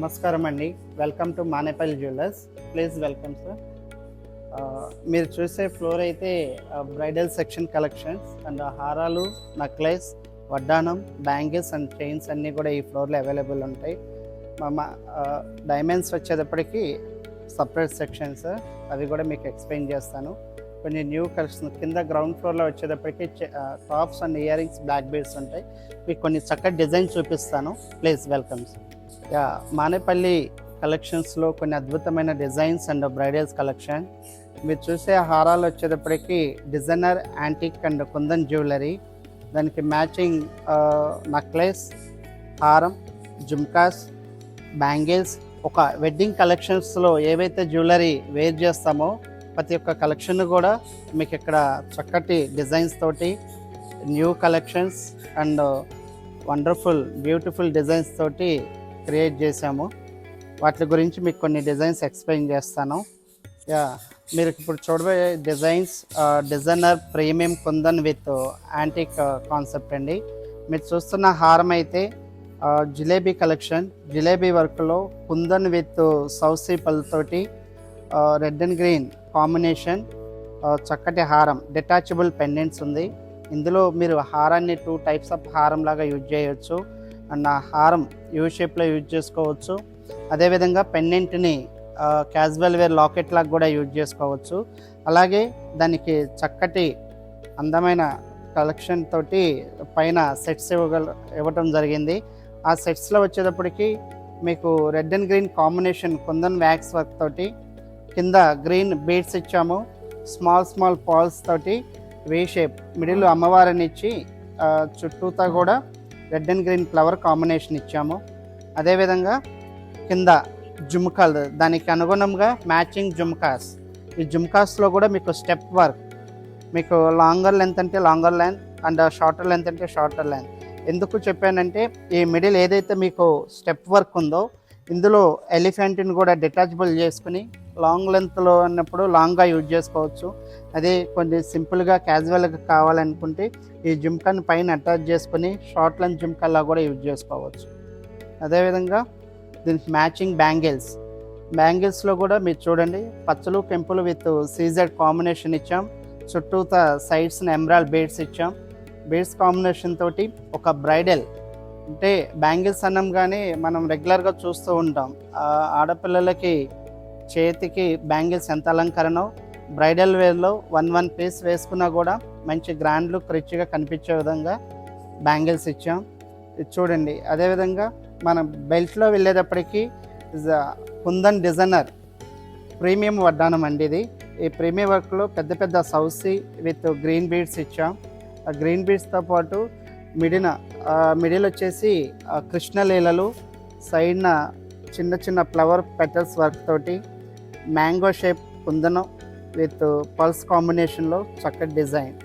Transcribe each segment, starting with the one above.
నమస్కారం అండి. Welcome to Manepalli jewellers. Please welcome sir. మీరు చూసే ఫ్లోర్ అయితే బ్రైడల్ సెక్షన్ కలెక్షన్స్ అండ్ హారాలు, నెక్లెస్, వడ్డానం, బ్యాంగిల్స్ అండ్ చైన్స్ అన్నీ కూడా ఈ ఫ్లోర్లో అవైలబుల్ ఉంటాయి. మా డైమండ్స్ వచ్చేటప్పటికి సపరేట్ సెక్షన్స్, అవి కూడా మీకు ఎక్స్ప్లెయిన్ చేస్తాను. కొన్ని న్యూ కలెక్షన్ కింద గ్రౌండ్ ఫ్లోర్లో వచ్చేటప్పటికి tops and earrings, black beads ఉంటాయి. మీకు కొన్ని చక్కటి డిజైన్ చూపిస్తాను. Please welcome. మానేపల్లి కలెక్షన్స్లో కొన్ని అద్భుతమైన డిజైన్స్ అండ్ బ్రైడల్స్ కలెక్షన్. మీరు చూసే హారాలు వచ్చేటప్పటికి designer, antique and kundan jewellery, దానికి మ్యాచింగ్ నెక్లెస్, హారం, జుమ్కాస్, బ్యాంగిల్స్. ఒక వెడ్డింగ్ కలెక్షన్స్లో ఏవైతే జ్యువెలరీ వేర్ చేస్తామో ప్రతి ఒక్క కలెక్షన్ కూడా మీకు ఇక్కడ చక్కటి డిజైన్స్ తోటి, new collections and wonderful beautiful designs తోటి క్రియేట్ చేసాము. వాటి గురించి మీకు కొన్ని డిజైన్స్ ఎక్స్ప్లెయిన్ చేస్తాను. మీరు ఇప్పుడు చూడబోయే designs designer premium kundan with antique concept అండి. మీరు చూస్తున్న హారం అయితే జిలేబీ కలెక్షన్, జిలేబీ వర్క్లో కుందన్ విత్ సౌసీ పళ్ళతోటి రెడ్ అండ్ గ్రీన్ కాంబినేషన్ చక్కటి హారం, డిటాచబుల్ పెండెంట్స్ ఉంది. ఇందులో మీరు హారాన్ని 2 టైప్స్ ఆఫ్ హారం లాగా యూజ్ చేయవచ్చు. అండ్ ఆ హారం యూ షేప్లో యూజ్ చేసుకోవచ్చు. అదేవిధంగా పెండెంట్ని క్యాజువల్ వేర్ లాకెట్ లాగా కూడా యూజ్ చేసుకోవచ్చు. అలాగే దానికి చక్కటి అందమైన కలెక్షన్ తోటి పైన సెట్స్ ఇవ్వటం జరిగింది. ఆ సెట్స్లో వచ్చేటప్పటికి మీకు red and green combination kundan wax work తోటి, కింద గ్రీన్ బీడ్స్ ఇచ్చాము. స్మాల్ పాల్స్ తోటి వే షేప్ మిడిల్ అమ్మవారిని ఇచ్చి చుట్టూతా కూడా red and green flower combination ఇచ్చాము. అదేవిధంగా కింద జుమ్కాలు, దానికి అనుగుణంగా మ్యాచింగ్ జుమ్కాస్. ఈ జుమ్కాస్లో కూడా మీకు స్టెప్ వర్క్, మీకు లాంగర్ లెంత్ అంటే longer length and shorter length అంటే షార్టర్ లెంత్. ఎందుకు చెప్పానంటే ఈ మిడిల్ ఏదైతే మీకు స్టెప్ వర్క్ ఉందో ఇందులో ఎలిఫెంట్ని కూడా డిటాచబుల్ చేసుకుని లాంగ్ లెంత్లో అన్నప్పుడు లాంగ్గా యూజ్ చేసుకోవచ్చు. అదే కొన్ని సింపుల్గా క్యాజువల్గా కావాలనుకుంటే ఈ జుమ్కాని పైన అటాచ్ చేసుకుని షార్ట్ లెంత్ జుమ్కాలా కూడా యూజ్ చేసుకోవచ్చు. అదేవిధంగా దీనికి మ్యాచింగ్ బ్యాంగిల్స్లో కూడా మీరు చూడండి, పచ్చలు కెంపులు విత్ సీజెడ్ కాంబినేషన్ ఇచ్చాం. చుట్టూతా సైడ్స్ని ఎమరాల్డ్ బీడ్స్ ఇచ్చాం. బీడ్స్ కాంబినేషన్ తోటి ఒక బ్రైడల్ అంటే బ్యాంగిల్స్ అన్నంగానే మనం రెగ్యులర్గా చూస్తూ ఉంటాం. ఆడపిల్లలకి చేతికి బ్యాంగిల్స్ ఎంత అలంకరణో, బ్రైడల్ వేర్లో 1 పీస్ వేసుకున్నా కూడా మంచి గ్రాండ్ లుక్ రిచ్గా కనిపించే విధంగా బ్యాంగిల్స్ ఇచ్చాం. ఇది చూడండి. అదేవిధంగా మనం బెల్ట్లో వెళ్ళేటప్పటికి కుందన్ డిజైనర్ ప్రీమియం వడ్డానం అండి ఇది. ఈ ప్రీమియం వర్క్లో పెద్ద సౌసీ విత్ గ్రీన్ బీడ్స్ ఇచ్చాం. ఆ గ్రీన్ బీడ్స్తో పాటు మిడిల్ వచ్చేసి కృష్ణలీలలు, సైడ్న చిన్న ఫ్లవర్ పెటల్స్ వర్క్ తోటి మ్యాంగో షేప్ కుందనం విత్ పల్స్ కాంబినేషన్లో చక్కటి డిజైన్.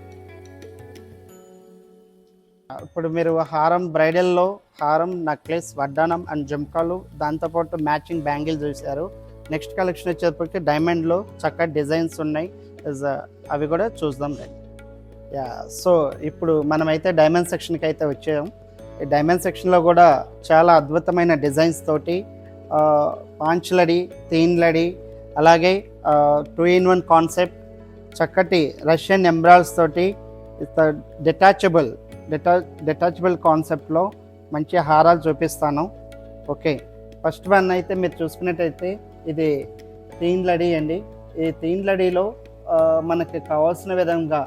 ఇప్పుడు మీరు హారం, బ్రైడల్లో హారం, నెక్లెస్, వడ్డానం అండ్ జుమ్కాలు, దాంతోపాటు మ్యాచింగ్ బ్యాంగిల్ చూశారు. నెక్స్ట్ కలెక్షన్ వచ్చేటప్పటికి డైమండ్లో చక్కటి డిజైన్స్ ఉన్నాయి. అవి కూడా చూద్దాం. సో ఇప్పుడు మనమైతే డైమండ్ సెక్షన్కి అయితే వచ్చాం. ఈ డైమండ్ సెక్షన్లో కూడా చాలా అద్భుతమైన డిజైన్స్ తోటి పాంచ్లడి, తీన్లడి, అలాగే 2-in-1 కాన్సెప్ట్, చక్కటి రష్యన్ ఎంబ్రాయిడ్స్ తోటి డిటాచబుల్ కాన్సెప్ట్లో మంచి హారాలు చూపిస్తాను. ఓకే, ఫస్ట్ వన్ అయితే మీరు చూసుకున్నట్టయితే ఇది తీన్లడి అండి. ఈ తీన్లడిలో మనకి కావాల్సిన విధంగా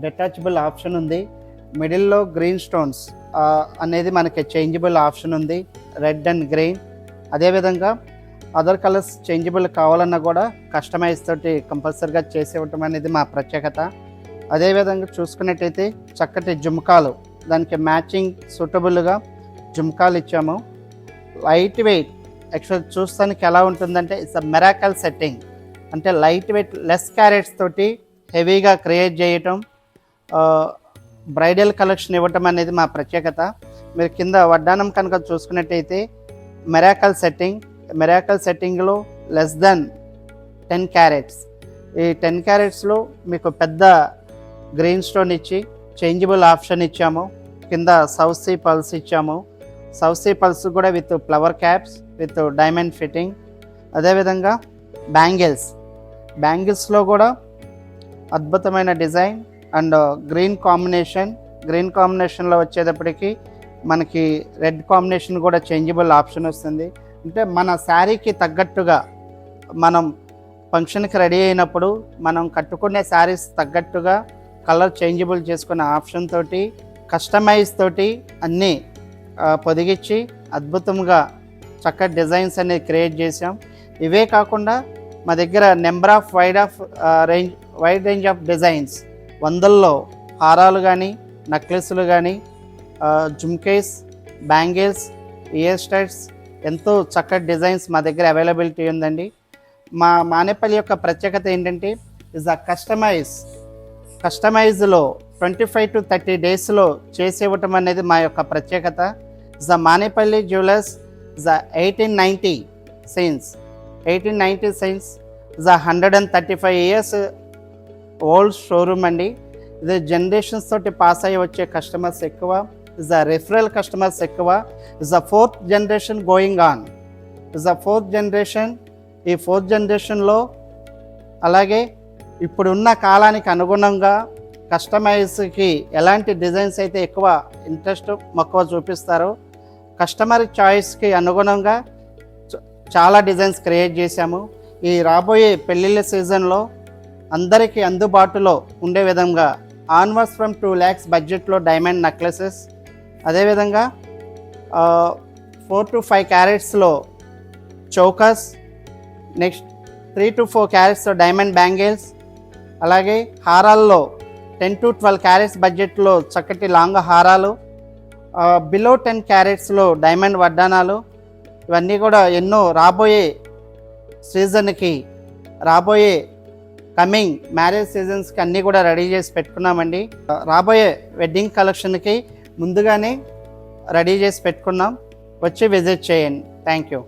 డిటాచబుల్ ఆప్షన్ ఉంది. మిడిల్లో గ్రీన్ స్టోన్స్ అనేది మనకి చేంజబుల్ ఆప్షన్ ఉంది, రెడ్ అండ్ గ్రీన్. అదేవిధంగా అదర్ కలర్స్ చేంజబుల్ కావాలన్నా కూడా కస్టమైజ్ తోటి కంపల్సరీగా చేసి ఇవ్వటం అనేది మా ప్రత్యేకత. అదేవిధంగా చూసుకున్నట్టయితే చక్కటి జుమ్కాలు, దానికి మ్యాచింగ్ సూటబుల్గా జుమ్కాలు ఇచ్చాము. లైట్ వెయిట్, యాక్చువల్ చూస్తానికి ఎలా ఉంటుందంటే ఇట్స్ అ మిరాకల్ సెట్టింగ్. అంటే లైట్ వెయిట్, లెస్ క్యారెట్స్ తోటి హెవీగా క్రియేట్ చేయటం, బ్రైడల్ కలెక్షన్ ఇవ్వటం అనేది మా ప్రత్యేకత. మీరు కింద వడ్డానం కనుక చూసుకున్నట్టయితే మిరాకల్ సెట్టింగ్లో లెస్ దెన్ 10 క్యారెట్స్. ఈ 10 క్యారెట్స్లో మీకు పెద్ద గ్రీన్ స్టోన్ ఇచ్చి చేంజబుల్ ఆప్షన్ ఇచ్చాము. కింద సౌసీ పల్స్ ఇచ్చాము. సౌసీ పల్స్ కూడా with flower caps with diamond fitting. అదేవిధంగా బ్యాంగిల్స్లో కూడా అద్భుతమైన డిజైన్ అండ్ గ్రీన్ కాంబినేషన్లో వచ్చేటప్పటికి మనకి రెడ్ కాంబినేషన్ కూడా చేంజబుల్ ఆప్షన్ వస్తుంది. అంటే మన శారీకి తగ్గట్టుగా మనం ఫంక్షన్కి రెడీ అయినప్పుడు మనం కట్టుకునే శారీస్ తగ్గట్టుగా కలర్ చేంజబుల్ చేసుకునే ఆప్షన్ తోటి కస్టమైజ్ తోటి అన్నీ పొదిగించి అద్భుతంగా చక్కటి డిజైన్స్ అనేది క్రియేట్ చేసాం. ఇవే కాకుండా మా దగ్గర number of wide range of designs, వందల్లో హారాలు కానీ నెక్లెస్లు కానీ జుమ్కేస్, బ్యాంగిల్స్, ఇయర్ స్టడ్స్, ఎంతో చక్కటి డిజైన్స్ మా దగ్గర అవైలబిలిటీ ఉందండి. మా మానేపల్లి యొక్క ప్రత్యేకత ఏంటంటే ఇస్ అ కస్టమైజ్లో 25 to 30 డేస్లో చేసేవటం అనేది మా యొక్క ప్రత్యేకత. Is the Manepalli jewellers is the 1890 science is the 135 years old showroom అండి. ఇది జనరేషన్స్ తోటి పాస్ అయ్యి వచ్చే కస్టమర్స్ ఎక్కువ, ఇస్ ద రిఫరల్ కస్టమర్స్ ఎక్కువ. Is the 4th generation going on. Is the 4th generation. ఈ 4th generationలో అలాగే ఇప్పుడున్న కాలానికి అనుగుణంగా కస్టమైజ్కి ఎలాంటి డిజైన్స్ అయితే ఎక్కువ ఇంట్రెస్ట్ మక్కువ చూపిస్తారో కస్టమర్ చాయిస్కి అనుగుణంగా చాలా డిజైన్స్ క్రియేట్ చేశాము. ఈ రాబోయే పెళ్ళిళ్ళ సీజన్లో అందరికీ అందుబాటులో ఉండే విధంగా ఆన్వర్స్ ఫ్రమ్ 2 lakhs బడ్జెట్లో డైమండ్ నెక్లెసెస్, అదేవిధంగా 4 to 5 carats చౌకస్, next 3 to 4 carats diamond bangles, అలాగే హారాల్లో 10 to 12 carats బడ్జెట్లో చక్కటి లాంగ్ హారాలు, బిలో 10 carats డైమండ్ వడ్డానాలు, ఇవన్నీ కూడా ఎన్నో రాబోయే సీజన్కి, రాబోయే కమింగ్ మ్యారేజ్ సీజన్స్కి అన్నీ కూడా రెడీ చేసి పెట్టుకున్నామండి. రాబోయే వెడ్డింగ్ కలెక్షన్కి ముందుగానే రెడీ చేసి పెట్టుకున్నాం. వచ్చి విజిట్ చేయండి. Thank you.